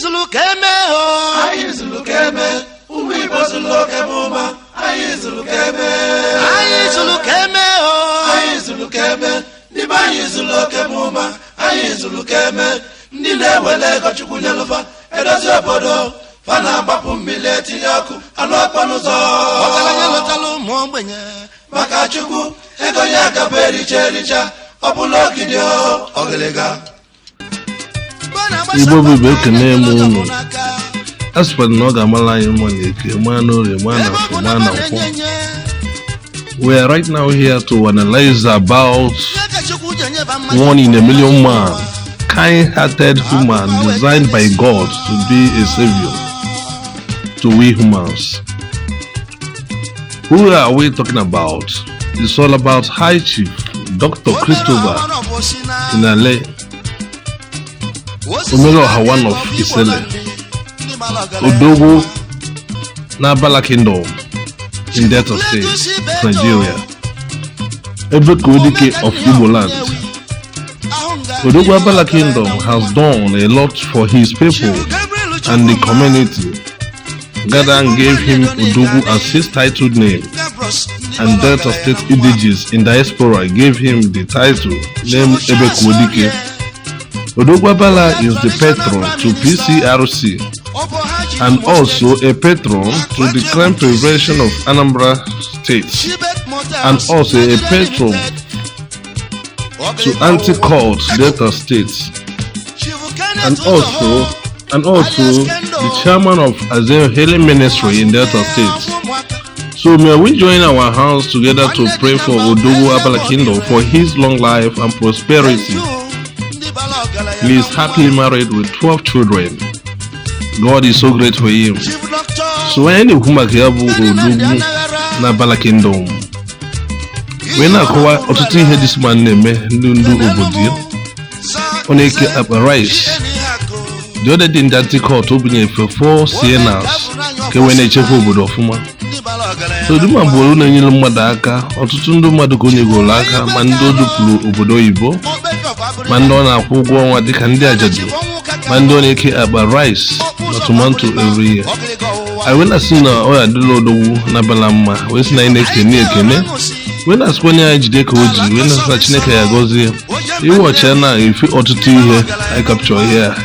zulu keme ho anyị zulu keme ụmụ Igbo zulu kemuma anyị zulu keme ho anyị zulu keme ndị be anyị zulu kemuma anyị zulu keme ndị na-ewele ego Chukwu nyelufa edozi obodo fa na-agbapụ mmiri etinye ọkụ anụ ọkpọ n'ụzọ ọgaranya lọtala ụmụ ogbenye maka Chukwu ego ya gaba ericha ọ bụla ogidi ọgịlịga Igbo bụ ekene m unu asịkwa na ọ ga-amala anyị mma n'eke ma n'orie ma na afọ ma na nkwọ. We are right now here to analyze about one in a million man, kind-hearted human designed by God to be a savior to we humans. Who are we talking about? It's all about High Chief Dr. Christopher Inale OMELUOHA, one of Isele, Odogwu Aballa Kingdom in Delta State, Nigeria, AKPOKUEDIKE of Igbo land. Odogwu Aballa Kingdom has done a lot for his people and the community. God gave him Odogwu as his titled name, and Delta State indigenes in diaspora gave him the title named AKPOKUEDIKE. Odogwu Aballa is the patron to PCRC and also a patron to the crime prevention of Anambra State, and also a patron to anti-cult Delta State, and also the chairman of Azeo Healing Ministry in Delta State. So may we join our hands together to pray for Odogwu Aballa Kingdom for his long life and prosperity. He is happily married with 12 children. God is so great for him. So any woman here Odogwu Aballa Kingdom. When I call ọtụtụ ihe this man na-eme ndị obodo ọ na-eke akpa rice. The other day in that court opened for 4 CNRs ke we na-echekwa obodo ọfụma. So the man bụ na enyere mmadụ aka, ọtụtụ ndị mmadụ ka onye goro aka ma ndị odupụrụ obodo oyibo, ma ndị ọ na-akwụ ụgwọ ọnwa dịka ndị ajadu, ma ndị ọ na-eke akpa rice na tomato every year. I went to see na ọ ya dịla Odogwu Aballa mma, wee sị na anyị na-ekene when I spend a jide ka oji, when I Chineke ya gozie, iwu ọcha na efe ọtụtụ ihe I capture here.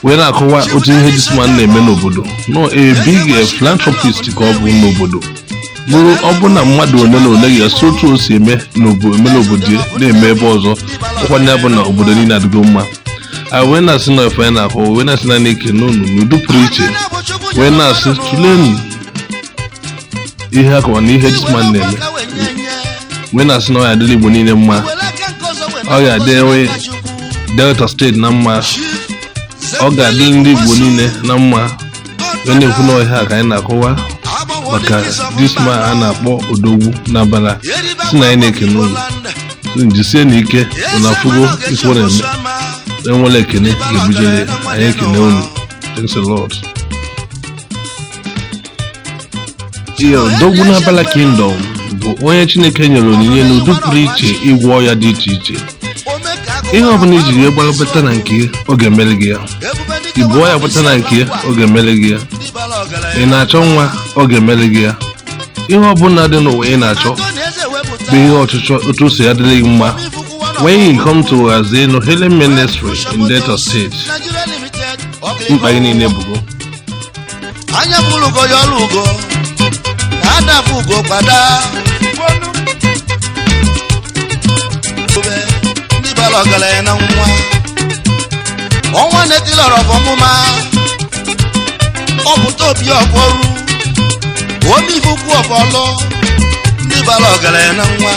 When I call otu ihe this man na-eme n'obodo, no a big philanthropist ka ọ bụ n'obodo. Bụrụ ọ bụ na mmadụ one na one ya so otu o si eme n'obodo na-eme ebe ọzọ, ọkwa ya bụ na obodo niile adịgo mma. When I see na efe na-akọ, when I see na na-eke n'udu pụrụ iche, when I see tulenu ihe akọwa na ihe this man na-eme. When I see na ọ ya adịla Igbo niile mma, ọ ya adịwe Delta State na mma, ọ ga-adị ndị Igbo niile na mma. When na-ekwu na ọhịa ka anyị na-akọwa maka this man a na-akpọ Odogwu Aballa si na anyị na-ekene unu. Njisie n'ike na afụgo ife ọ na-eme, enwere ekene ga-ebujere anyị ekene unu. Thanks a lot. Odogwu Aballa Kingdom bụ onye Chineke nyere onyinye n'ụdị pụrụ iche ịgwọ ọya dị iche iche. Ihe ọbụla ijiri ya gbapụta na nke ọ ga-emere gị ya. Ibu ọya gbapụta na nke ọ ga-emere gị ya. Ị na-achọ nwa ọ ga-emere gị ya. Ihe ọbụla dị n'ụwa ị na-achọ bụ ihe ọchịchọ otu o si adịrị gị mma. When you come to Azeo Healing Ministry in Delta State, mkpa gị niile bụgo anya bulugo yolugo ada bugo kwada ndi balogale na nwa onwa netiloro bomuma obuto bi oboru omi fuku obolo ndi balogale na nwa